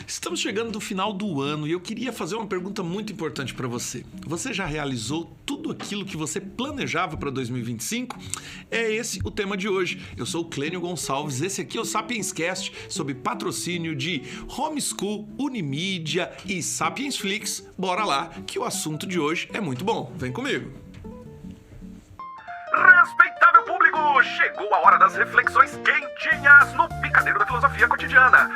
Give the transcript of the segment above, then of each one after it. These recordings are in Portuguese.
Estamos chegando no final do ano e eu queria fazer uma pergunta muito importante para você. Você já realizou tudo aquilo que você planejava para 2025? É esse o tema de hoje. Eu sou o Clênio Gonçalves, esse aqui é o Sapienscast, sob patrocínio de Homeschool, Unimídia e Sapiensflix. Bora lá, que o assunto de hoje é muito bom. Vem comigo! Respeitável público, chegou a hora das reflexões quentinhas no Picadeiro da Filosofia Cotidiana.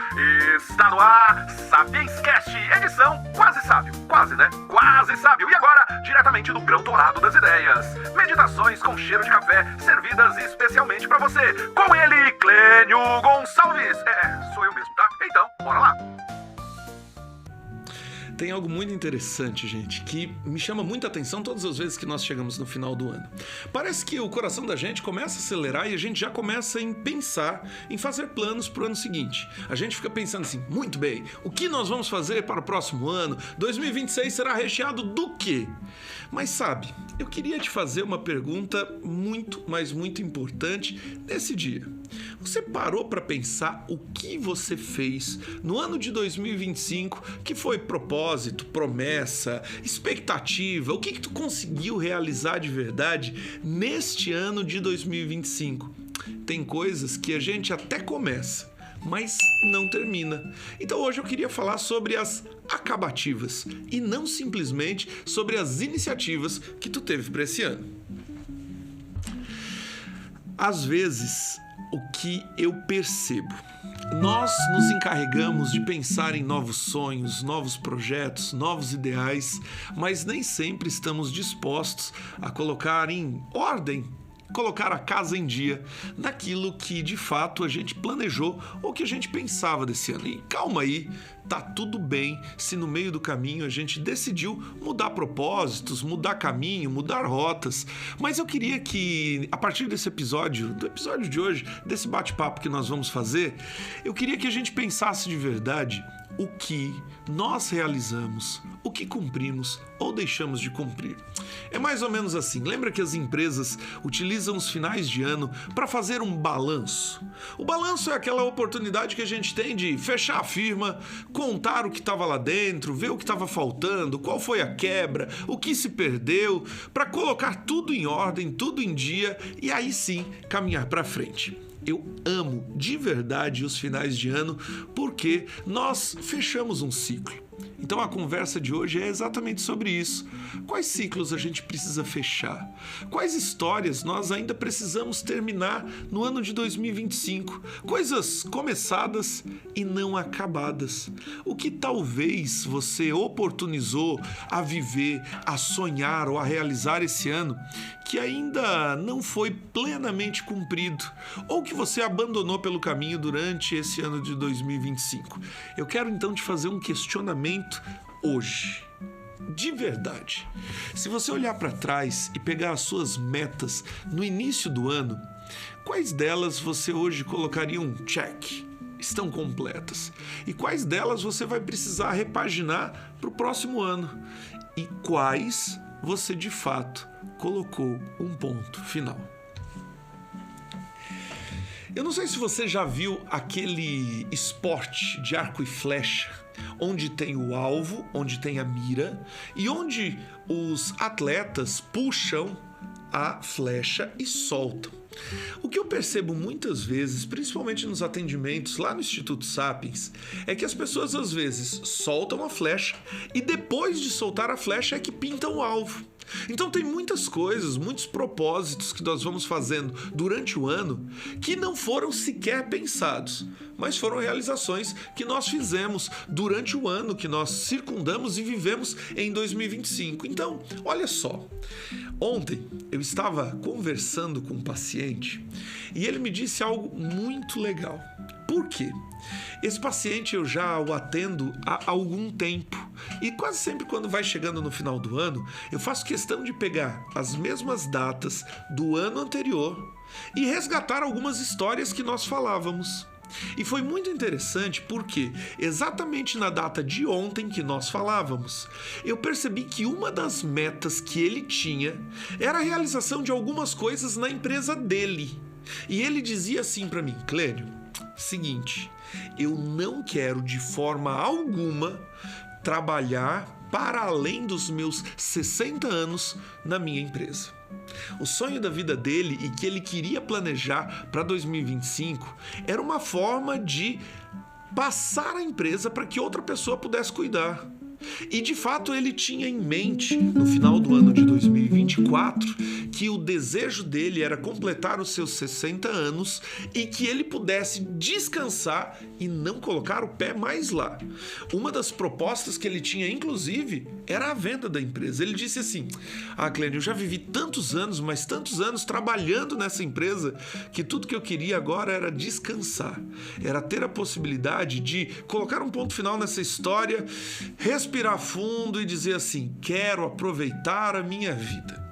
Está no ar Sapienscast, edição quase sábio. Quase, né? Quase sábio. E agora, diretamente do grão dourado das ideias. Meditações com cheiro de café, servidas especialmente para você. Com ele, Clênio Gonçalves. Sou eu mesmo, tá? Então, bora lá. Tem algo muito interessante, gente, que me chama muita atenção todas as vezes que nós chegamos no final do ano. Parece que o coração da gente começa a acelerar e a gente já começa em pensar em fazer planos para o ano seguinte. A gente fica pensando assim, muito bem, o que nós vamos fazer para o próximo ano? 2026 será recheado do quê? Mas sabe, eu queria te fazer uma pergunta muito, mas muito importante nesse dia. Você parou para pensar o que você fez no ano de 2025 que foi propósito, promessa, expectativa? O que tu conseguiu realizar de verdade neste ano de 2025? Tem coisas que a gente até começa, mas não termina. Então hoje eu queria falar sobre as acabativas e não simplesmente sobre as iniciativas que tu teve para esse ano. Às vezes, o que eu percebo, nós nos encarregamos de pensar em novos sonhos, novos projetos, novos ideais, mas nem sempre estamos dispostos a colocar em ordem, colocar a casa em dia naquilo que de fato a gente planejou ou que a gente pensava desse ano. E calma aí, tá tudo bem se no meio do caminho a gente decidiu mudar propósitos, mudar caminho, mudar rotas. Mas eu queria que, a partir desse episódio, do episódio de hoje, desse bate-papo que nós vamos fazer, eu queria que a gente pensasse de verdade o que nós realizamos, o que cumprimos ou deixamos de cumprir. É mais ou menos assim. Lembra que as empresas utilizam os finais de ano para fazer um balanço? O balanço é aquela oportunidade que a gente tem de fechar a firma, contar o que estava lá dentro, ver o que estava faltando, qual foi a quebra, o que se perdeu, para colocar tudo em ordem, tudo em dia e aí sim caminhar para frente. Eu amo de verdade os finais de ano porque nós fechamos um ciclo. Então a conversa de hoje é exatamente sobre isso. Quais ciclos a gente precisa fechar? Quais histórias nós ainda precisamos terminar no ano de 2025? Coisas começadas e não acabadas. O que talvez você oportunizou a viver, a sonhar ou a realizar esse ano que ainda não foi plenamente cumprido ou que você abandonou pelo caminho durante esse ano de 2025. Eu quero então te fazer um questionamento hoje. De verdade. Se você olhar para trás e pegar as suas metas no início do ano, quais delas você hoje colocaria um check? Estão completas. E quais delas você vai precisar repaginar para o próximo ano? E quais você de fato colocou um ponto final? Eu não sei se você já viu aquele esporte de arco e flecha, onde tem o alvo, onde tem a mira e onde os atletas puxam a flecha e soltam. O que eu percebo muitas vezes, principalmente nos atendimentos lá no Instituto Sapiens, é que as pessoas às vezes soltam a flecha e depois de soltar a flecha é que pintam o alvo. Então tem muitas coisas, muitos propósitos que nós vamos fazendo durante o ano que não foram sequer pensados, mas foram realizações que nós fizemos durante o ano que nós circundamos e vivemos em 2025. Então, olha só, ontem eu estava conversando com um paciente e ele me disse algo muito legal. Por quê? Esse paciente eu já o atendo há algum tempo e quase sempre quando vai chegando no final do ano, eu faço questão de pegar as mesmas datas do ano anterior e resgatar algumas histórias que nós falávamos. E foi muito interessante porque exatamente na data de ontem que nós falávamos, eu percebi que uma das metas que ele tinha era a realização de algumas coisas na empresa dele. E ele dizia assim para mim, Clênio, seguinte, eu não quero de forma alguma trabalhar para além dos meus 60 anos na minha empresa. O sonho da vida dele e que ele queria planejar para 2025 era uma forma de passar a empresa para que outra pessoa pudesse cuidar. E de fato ele tinha em mente, no final do ano de 2024, que o desejo dele era completar os seus 60 anos e que ele pudesse descansar e não colocar o pé mais lá. Uma das propostas que ele tinha, inclusive, era a venda da empresa. Ele disse assim: Clênio, eu já vivi tantos anos, mas tantos anos trabalhando nessa empresa, que tudo que eu queria agora era descansar. Era ter a possibilidade de colocar um ponto final nessa história, respirar fundo e dizer assim: quero aproveitar a minha vida.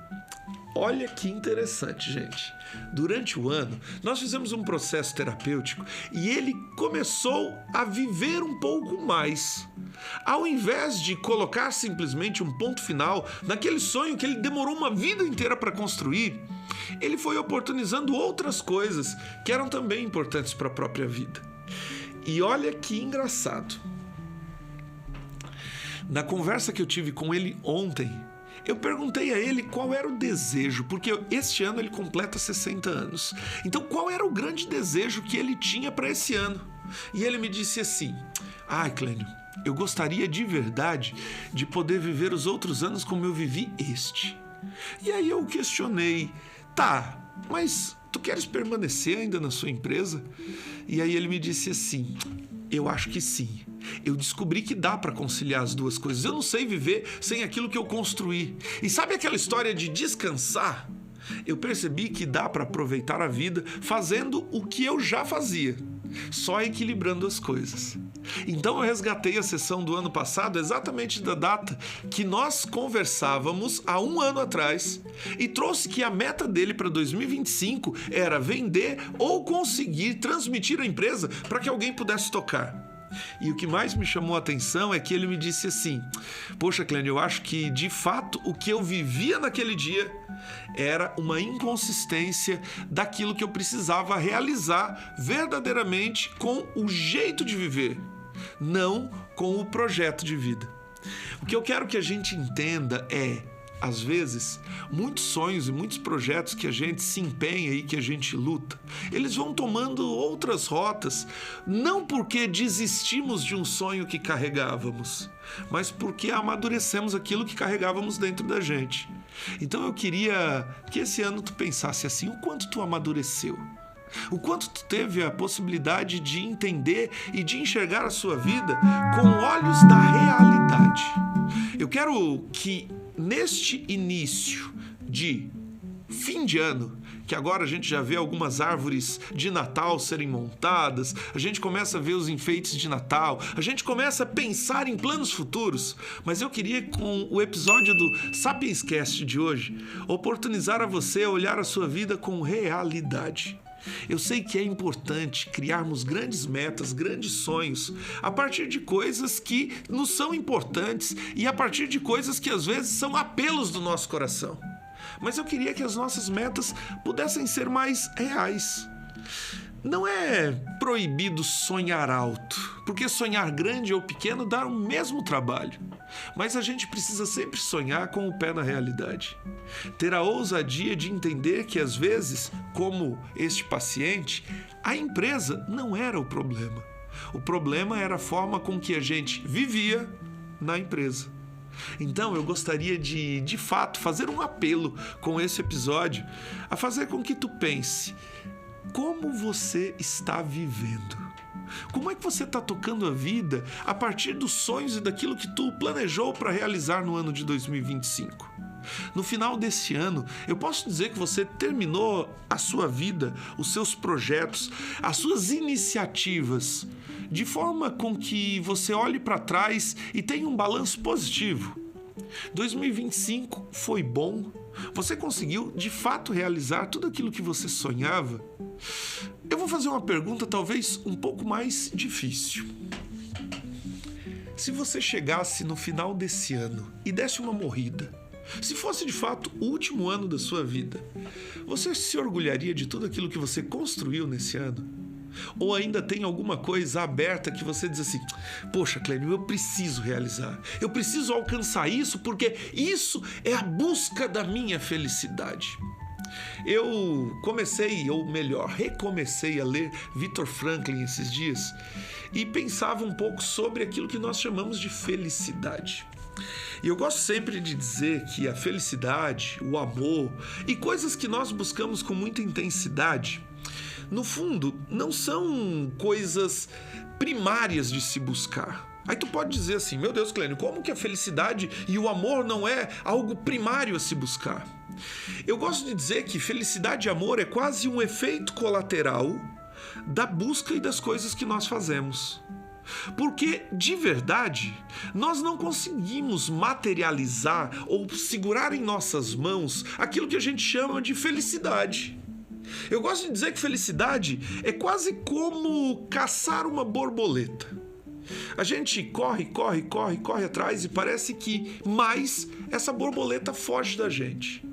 Olha que interessante, gente. Durante o ano, nós fizemos um processo terapêutico e ele começou a viver um pouco mais. Ao invés de colocar simplesmente um ponto final naquele sonho que ele demorou uma vida inteira para construir, ele foi oportunizando outras coisas que eram também importantes para a própria vida. E olha que engraçado. Na conversa que eu tive com ele ontem, eu perguntei a ele qual era o desejo, porque este ano ele completa 60 anos. Então, qual era o grande desejo que ele tinha para esse ano? E ele me disse assim: Clênio, eu gostaria de verdade de poder viver os outros anos como eu vivi este. E aí eu questionei: tá, mas tu queres permanecer ainda na sua empresa? E aí ele me disse assim: eu acho que sim. Eu descobri que dá para conciliar as duas coisas. Eu não sei viver sem aquilo que eu construí. E sabe aquela história de descansar? Eu percebi que dá para aproveitar a vida fazendo o que eu já fazia, só equilibrando as coisas. Então eu resgatei a sessão do ano passado exatamente da data que nós conversávamos há um ano atrás e trouxe que a meta dele para 2025 era vender ou conseguir transmitir a empresa para que alguém pudesse tocar. E o que mais me chamou a atenção é que ele me disse assim: poxa, Clênio, eu acho que de fato o que eu vivia naquele dia era uma inconsistência daquilo que eu precisava realizar verdadeiramente com o jeito de viver, não com o projeto de vida. O que eu quero que a gente entenda é: às vezes, muitos sonhos e muitos projetos que a gente se empenha e que a gente luta, eles vão tomando outras rotas, não porque desistimos de um sonho que carregávamos, mas porque amadurecemos aquilo que carregávamos dentro da gente. Então eu queria que esse ano tu pensasse assim: o quanto tu amadureceu? O quanto tu teve a possibilidade de entender e de enxergar a sua vida com olhos da realidade? Eu quero que neste início de fim de ano, que agora a gente já vê algumas árvores de Natal serem montadas, a gente começa a ver os enfeites de Natal, a gente começa a pensar em planos futuros, mas eu queria, com o episódio do Sapiens Cast de hoje, oportunizar a você a olhar a sua vida com realidade. Eu sei que é importante criarmos grandes metas, grandes sonhos, a partir de coisas que nos são importantes e a partir de coisas que às vezes são apelos do nosso coração. Mas eu queria que as nossas metas pudessem ser mais reais. Não é proibido sonhar alto, porque sonhar grande ou pequeno dá o mesmo trabalho. Mas a gente precisa sempre sonhar com o pé na realidade. Ter a ousadia de entender que às vezes, como este paciente, a empresa não era o problema. O problema era a forma com que a gente vivia na empresa. Então eu gostaria de fato, fazer um apelo com esse episódio, a fazer com que tu pense: como você está vivendo? Como é que você está tocando a vida a partir dos sonhos e daquilo que tu planejou para realizar no ano de 2025? No final desse ano, eu posso dizer que você terminou a sua vida, os seus projetos, as suas iniciativas, de forma com que você olhe para trás e tenha um balanço positivo. 2025 foi bom? Você conseguiu de fato realizar tudo aquilo que você sonhava? Eu vou fazer uma pergunta talvez um pouco mais difícil. Se você chegasse no final desse ano e desse uma morrida, se fosse de fato o último ano da sua vida, você se orgulharia de tudo aquilo que você construiu nesse ano? Ou ainda tem alguma coisa aberta que você diz assim: poxa, Clênio, eu preciso realizar, eu preciso alcançar isso, porque isso é a busca da minha felicidade. Eu comecei, ou melhor, recomecei a ler Viktor Frankl esses dias e pensava um pouco sobre aquilo que nós chamamos de felicidade. E eu gosto sempre de dizer que a felicidade, o amor e coisas que nós buscamos com muita intensidade, no fundo, não são coisas primárias de se buscar. Aí tu pode dizer assim: meu Deus, Clênio, como que a felicidade e o amor não é algo primário a se buscar? Eu gosto de dizer que felicidade e amor é quase um efeito colateral da busca e das coisas que nós fazemos. Porque, de verdade, nós não conseguimos materializar ou segurar em nossas mãos aquilo que a gente chama de felicidade. Eu gosto de dizer que felicidade é quase como caçar uma borboleta. A gente corre atrás e parece que mais essa borboleta foge da gente.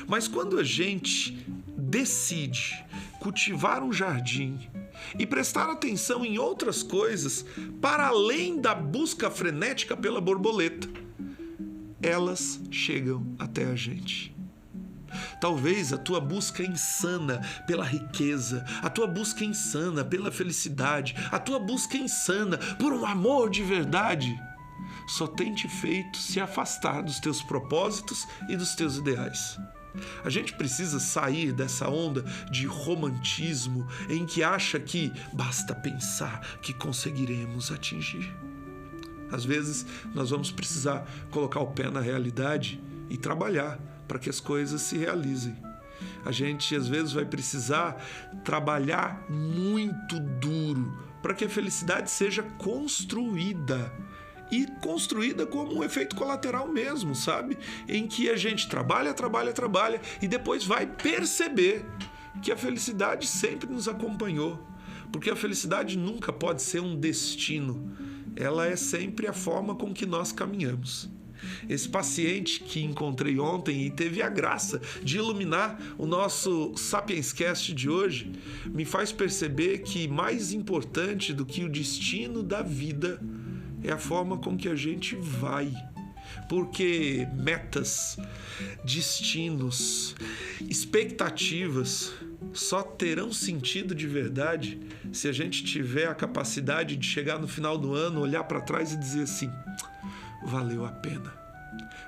Mas quando a gente decide cultivar um jardim e prestar atenção em outras coisas para além da busca frenética pela borboleta, elas chegam até a gente. Talvez a tua busca insana pela riqueza, a tua busca insana pela felicidade, a tua busca insana por um amor de verdade só tem te feito se afastar dos teus propósitos e dos teus ideais. A gente precisa sair dessa onda de romantismo em que acha que basta pensar que conseguiremos atingir. Às vezes nós vamos precisar colocar o pé na realidade e trabalhar para que as coisas se realizem. A gente às vezes vai precisar trabalhar muito duro para que a felicidade seja construída. E construída como um efeito colateral mesmo, sabe? Em que a gente trabalha e depois vai perceber que a felicidade sempre nos acompanhou. Porque a felicidade nunca pode ser um destino. Ela é sempre a forma com que nós caminhamos. Esse paciente que encontrei ontem e teve a graça de iluminar o nosso Sapienscast de hoje me faz perceber que mais importante do que o destino da vida é a forma com que a gente vai. Porque metas, destinos, expectativas só terão sentido de verdade se a gente tiver a capacidade de chegar no final do ano, olhar para trás e dizer assim: valeu a pena.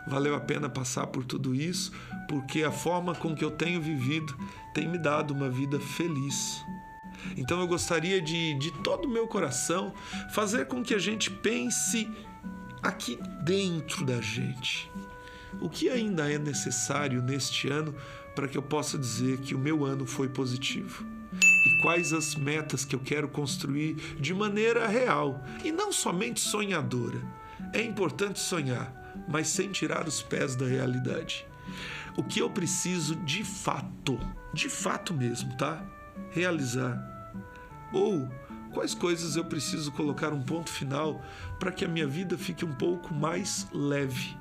Valeu a pena passar por tudo isso, porque a forma com que eu tenho vivido tem me dado uma vida feliz. Então eu gostaria de todo o meu coração fazer com que a gente pense aqui dentro da gente. O que ainda é necessário neste ano para que eu possa dizer que o meu ano foi positivo? E quais as metas que eu quero construir de maneira real e não somente sonhadora? É importante sonhar, mas sem tirar os pés da realidade. O que eu preciso de fato mesmo, tá? Realizar. Ou quais coisas eu preciso colocar um ponto final para que a minha vida fique um pouco mais leve,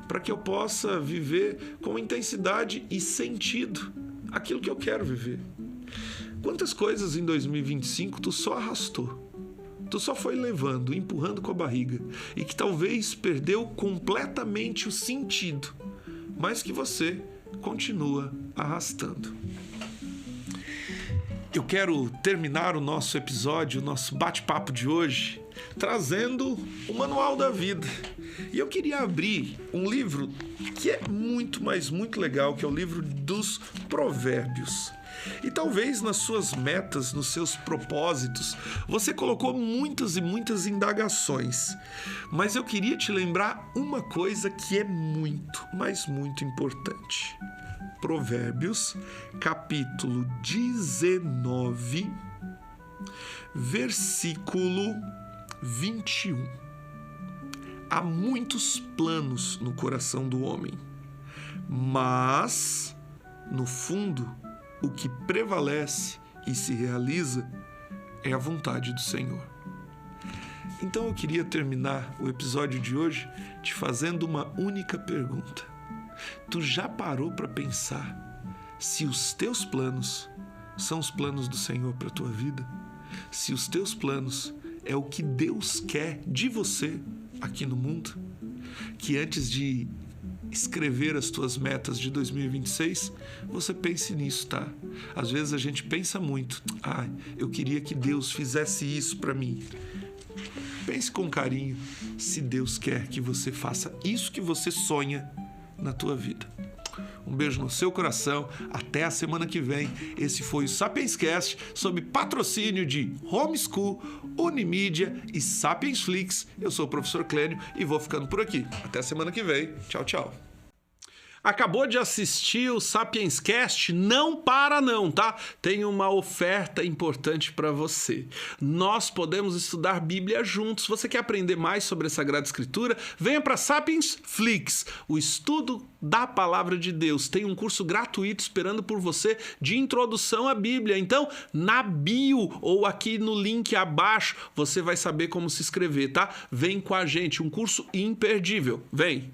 para que eu possa viver com intensidade e sentido aquilo que eu quero viver. Quantas coisas em 2025 tu só arrastou? Tu só foi levando, empurrando com a barriga e que talvez perdeu completamente o sentido, mas que você continua arrastando. Eu quero terminar o nosso episódio, o nosso bate-papo de hoje, trazendo o Manual da Vida. E eu queria abrir um livro que é muito, mas muito legal, que é o livro dos Provérbios. E talvez nas suas metas, nos seus propósitos, você colocou muitas e muitas indagações. Mas eu queria te lembrar uma coisa que é muito, mas muito importante. Provérbios, capítulo 19, versículo 21. Há muitos planos no coração do homem, mas, no fundo, o que prevalece e se realiza é a vontade do Senhor. Então eu queria terminar o episódio de hoje te fazendo uma única pergunta. Tu já parou para pensar se os teus planos são os planos do Senhor para a tua vida? se os teus planos é o que Deus quer de você aqui no mundo, que antes de escrever as tuas metas de 2026, você pense nisso, tá? Às vezes a gente pensa muito, eu queria que Deus fizesse isso para mim. Pense com carinho se Deus quer que você faça isso que você sonha na tua vida. Um beijo no seu coração, até a semana que vem. Esse foi o Sapienscast, sob patrocínio de Homeschool, Unimídia e Sapiensflix. Eu sou o professor Clênio e vou ficando por aqui. Até a semana que vem. Tchau, tchau. Acabou de assistir o Sapienscast? Não para não, tá? Tem uma oferta importante para você. Nós podemos estudar Bíblia juntos. Você quer aprender mais sobre a Sagrada Escritura? Venha para Sapiensflix, o estudo da Palavra de Deus. Tem um curso gratuito esperando por você de introdução à Bíblia. Então, na bio ou aqui no link abaixo, você vai saber como se inscrever, tá? Vem com a gente, um curso imperdível. Vem!